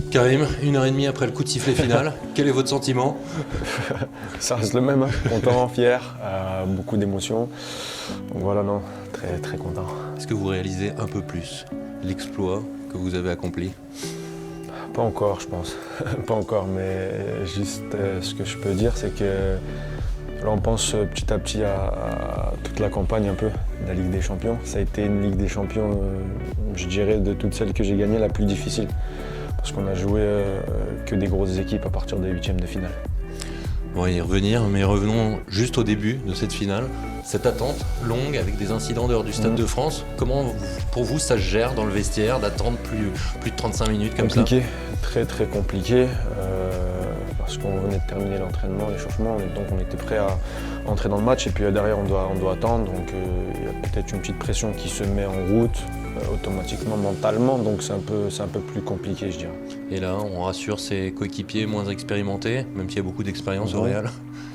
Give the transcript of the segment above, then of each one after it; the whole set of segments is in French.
Karim, 1h30 après le coup de sifflet final, quel est votre sentiment? Ça reste le même, hein. Content, fier, beaucoup d'émotions. Donc voilà, non, très très content. Est-ce que vous réalisez un peu plus l'exploit que vous avez accompli? Pas encore, je pense. Pas encore, mais juste ce que je peux dire, c'est que là, on pense petit à petit à toute la campagne un peu de la Ligue des Champions. Ça a été une Ligue des Champions, je dirais, de toutes celles que j'ai gagnées, la plus difficile. Parce qu'on a joué que des grosses équipes à partir des huitièmes de finale. On va y revenir, mais revenons juste au début de cette finale. Cette attente longue avec des incidents dehors du Stade de France, comment pour vous ça se gère dans le vestiaire d'attendre plus de 35 minutes comme ça? Compliqué, très très compliqué. Parce qu'on venait de terminer l'entraînement, l'échauffement, donc on était prêt à entrer dans le match et puis derrière on doit attendre. Donc il y a peut-être une petite pression qui se met en route automatiquement, mentalement, donc c'est un peu plus compliqué, je dirais. Et là, on rassure ses coéquipiers moins expérimentés, même s'il y a beaucoup d'expérience au Real.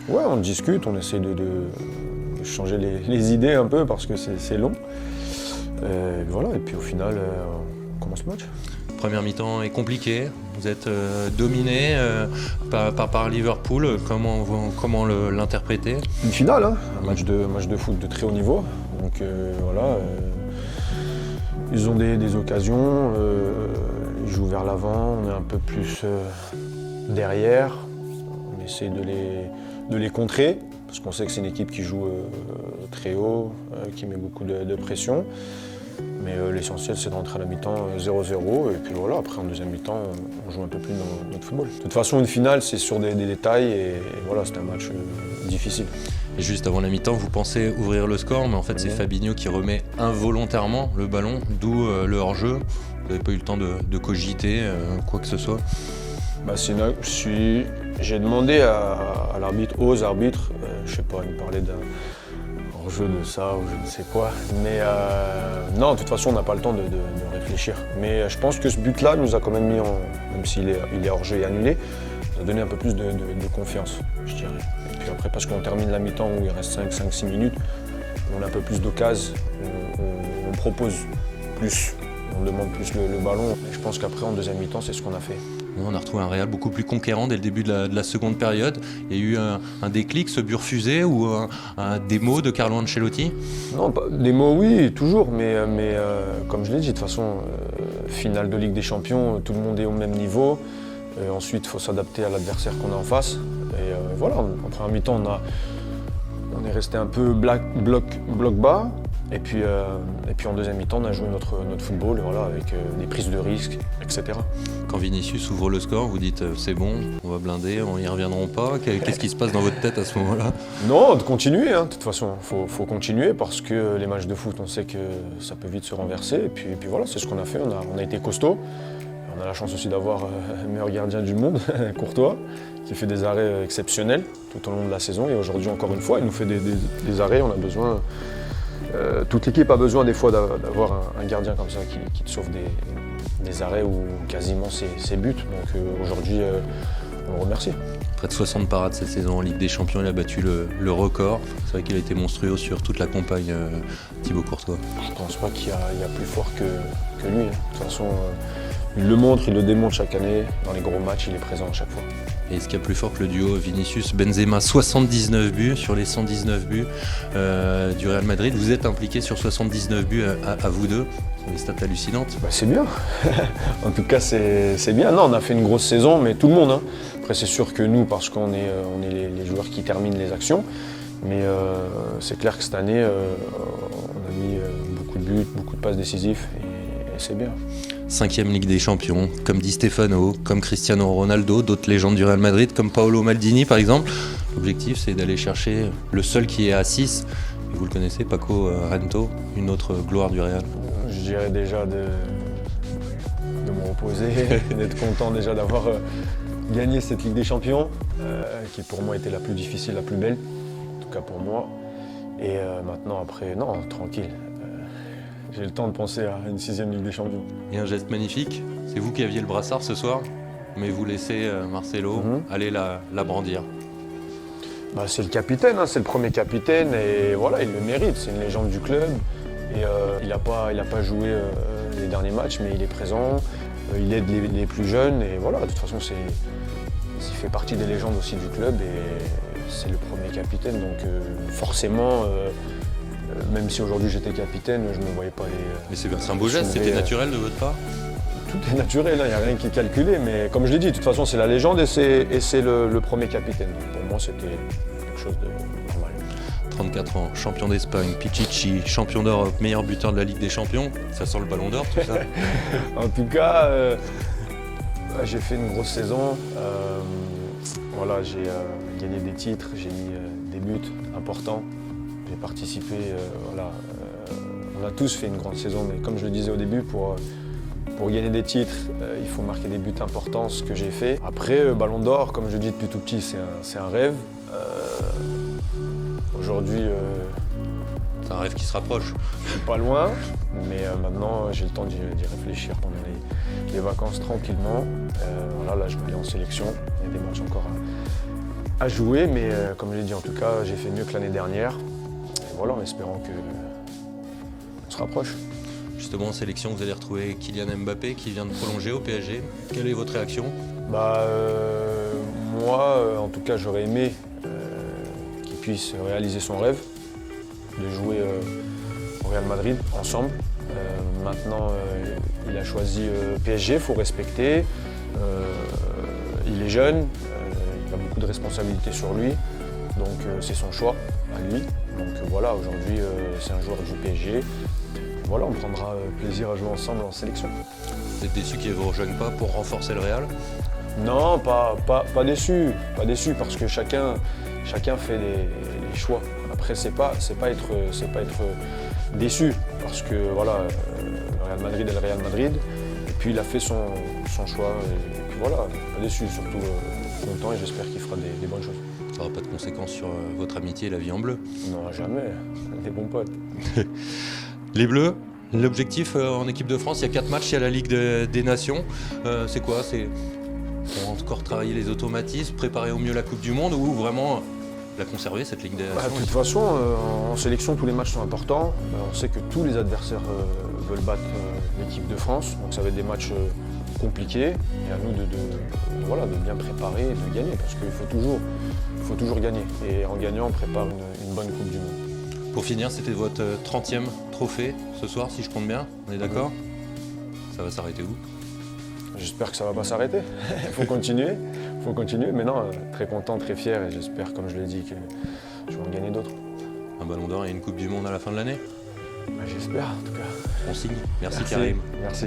Ouais, on discute, on essaie de changer les idées un peu parce que c'est long. Voilà, et puis au final, on commence le match. Première mi-temps est compliquée, vous êtes dominé par Liverpool, comment l'interpréter? Une finale, hein, un match de foot de très haut niveau, donc voilà. Ils ont des occasions, ils jouent vers l'avant, on est un peu plus derrière, on essaie de les contrer, parce qu'on sait que c'est une équipe qui joue très haut, qui met beaucoup de pression. Mais l'essentiel, c'est de rentrer à la mi-temps 0-0, et puis voilà, après en deuxième mi-temps, on joue un peu plus notre football. De toute façon, une finale, c'est sur des détails, et voilà, c'est un match difficile. Et juste avant la mi-temps, vous pensez ouvrir le score, mais en fait, c'est Fabinho qui remet involontairement le ballon, d'où le hors-jeu. Vous n'avez pas eu le temps de cogiter quoi que ce soit? Bah, j'ai demandé à l'arbitre, aux arbitres, je sais pas, ils me parlaient d'un hors-jeu de ça ou je ne sais quoi. Mais non, de toute façon, on n'a pas le temps de réfléchir. Mais je pense que ce but-là nous a quand même mis même s'il est hors-jeu et annulé, nous a donné un peu plus de confiance, je dirais. Et puis après, parce qu'on termine la mi-temps où il reste 5-6 minutes, on a un peu plus d'occasion, on propose plus, on demande plus le ballon. Et je pense qu'après, en deuxième mi-temps, c'est ce qu'on a fait. On a retrouvé un Real beaucoup plus conquérant dès le début de la seconde période. Il y a eu un déclic, ce but refusé ou des mots de Carlo Ancelotti? Non, des mots oui, toujours, mais comme je l'ai dit, de toute façon, finale de Ligue des Champions, tout le monde est au même niveau. Et ensuite, il faut s'adapter à l'adversaire qu'on a en face. Et voilà, en première mi-temps, on est resté un peu bloc bas. Et puis en deuxième mi-temps, on a joué notre football, voilà, avec des prises de risques, etc. Quand Vinicius ouvre le score, vous dites c'est bon, on va blinder, on n'y reviendront pas. Qu'est-ce qui se passe dans votre tête à ce moment-là? Non, de continuer, hein. De toute façon, faut continuer parce que les matchs de foot, on sait que ça peut vite se renverser. Et puis voilà, c'est ce qu'on a fait, on a été costaud. On a la chance aussi d'avoir le meilleur gardien du monde, Courtois, qui fait des arrêts exceptionnels tout au long de la saison. Et aujourd'hui, encore une fois, il nous fait des arrêts, on a besoin... toute l'équipe a besoin des fois d'avoir un gardien comme ça qui te sauve des arrêts ou quasiment ses buts. Donc aujourd'hui, on le remercie. Près de 60 parades cette saison en Ligue des Champions, il a battu le record. C'est vrai qu'il a été monstrueux sur toute la campagne, Thibaut Courtois. Je ne pense pas qu'il y a plus fort que lui. De toute façon, il le montre, il le démontre chaque année. Dans les gros matchs, il est présent à chaque fois. Et est-ce qu'il y a plus fort que le duo Vinicius-Benzema? 79 buts sur les 119 buts du Real Madrid. Vous êtes impliqué sur 79 buts à vous deux. Ce sont des stats hallucinantes. Bah, c'est bien. En tout cas, c'est bien. Non, on a fait une grosse saison, mais tout le monde. Hein. Après, c'est sûr que nous, parce qu'on est les joueurs qui terminent les actions. Mais c'est clair que cette année, on a mis beaucoup de buts, beaucoup de passes décisives. Et c'est bien. 5e Ligue des Champions, comme Di Stefano, comme Cristiano Ronaldo, d'autres légendes du Real Madrid, comme Paolo Maldini par exemple. L'objectif, c'est d'aller chercher le seul qui est à 6. Et vous le connaissez, Paco Rento, une autre gloire du Real. Je dirais déjà de me reposer, d'être content déjà d'avoir gagné cette Ligue des Champions, qui pour moi était la plus difficile, la plus belle, en tout cas pour moi. Et maintenant, après, non, tranquille. J'ai le temps de penser à une 6e Ligue des Champions. Et un geste magnifique, c'est vous qui aviez le brassard ce soir, mais vous laissez Marcelo aller la brandir. Bah, c'est le capitaine, hein, c'est le premier capitaine et voilà, il le mérite, c'est une légende du club. Et il n'a pas joué les derniers matchs, mais il est présent. il aide les plus jeunes et voilà, de toute façon il fait partie des légendes aussi du club et c'est le premier capitaine. Donc forcément, même si aujourd'hui j'étais capitaine, je ne me voyais pas les... Mais c'est un beau geste, c'était naturel de votre part? Tout est naturel, il n'y a rien qui est calculé, mais comme je l'ai dit, de toute façon c'est la légende et c'est le premier capitaine. Donc, pour moi c'était quelque chose de normal. 34 ans, champion d'Espagne, Pichichi, champion d'Europe, meilleur buteur de la Ligue des Champions, ça sent le ballon d'or tout ça? En tout cas, j'ai fait une grosse saison. Voilà, j'ai gagné des titres, j'ai mis des buts importants. J'ai participé, on a tous fait une grande saison, mais comme je le disais au début, pour gagner des titres, il faut marquer des buts importants, ce que j'ai fait. Après, Ballon d'Or, comme je le dis depuis tout petit, c'est un rêve. Aujourd'hui, c'est un rêve qui se rapproche. je suis pas loin, mais maintenant j'ai le temps d'y réfléchir pendant les vacances tranquillement. Là, je vais aller en sélection, il y a des matchs encore à jouer, mais comme je l'ai dit, en tout cas, j'ai fait mieux que l'année dernière. Et voilà, en espérant qu'on se rapproche. Justement, en sélection, vous allez retrouver Kylian Mbappé qui vient de prolonger au PSG. Quelle est votre réaction? Moi, en tout cas, j'aurais aimé qu'il puisse réaliser son rêve de jouer au Real Madrid ensemble. Maintenant, il a choisi PSG, il faut respecter. Il est jeune, il a beaucoup de responsabilités sur lui, donc c'est son choix à lui. Donc voilà, aujourd'hui, c'est un joueur du PSG. Voilà, on prendra plaisir à jouer ensemble en sélection. Vous êtes déçu qu'il ne vous rejoigne pas pour renforcer le Real? Non, pas déçu, parce que chacun fait les choix. Après, c'est pas être déçu, parce que voilà, le Real Madrid est le Real Madrid, et puis il a fait son choix, et puis voilà, pas déçu, surtout content, et j'espère qu'il fera des bonnes choses. Ça n'aura pas de conséquences sur votre amitié et la vie en bleu? Non, jamais, des bons potes. Les Bleus, l'objectif en équipe de France, il y a 4 matchs, il y a la Ligue des Nations. C'est quoi? C'est pour encore travailler les automatismes, préparer au mieux la Coupe du Monde ou vraiment la conserver, cette Ligue des Nations? De toute façon, en sélection, tous les matchs sont importants. On sait que tous les adversaires veulent battre l'équipe de France, donc ça va être des matchs compliqués. Et à nous de bien préparer et de gagner, parce qu'il faut toujours gagner. Et en gagnant, on prépare une bonne Coupe du Monde. Pour finir, c'était votre 30e trophée ce soir, si je compte bien. On est d'accord? Ça va s'arrêter où? J'espère que ça ne va pas s'arrêter. Il faut continuer. Mais non, très content, très fier et j'espère, comme je l'ai dit, que je vais en gagner d'autres. Un ballon d'or et une Coupe du Monde à la fin de l'année? J'espère en tout cas. On signe. Merci Karim. Merci.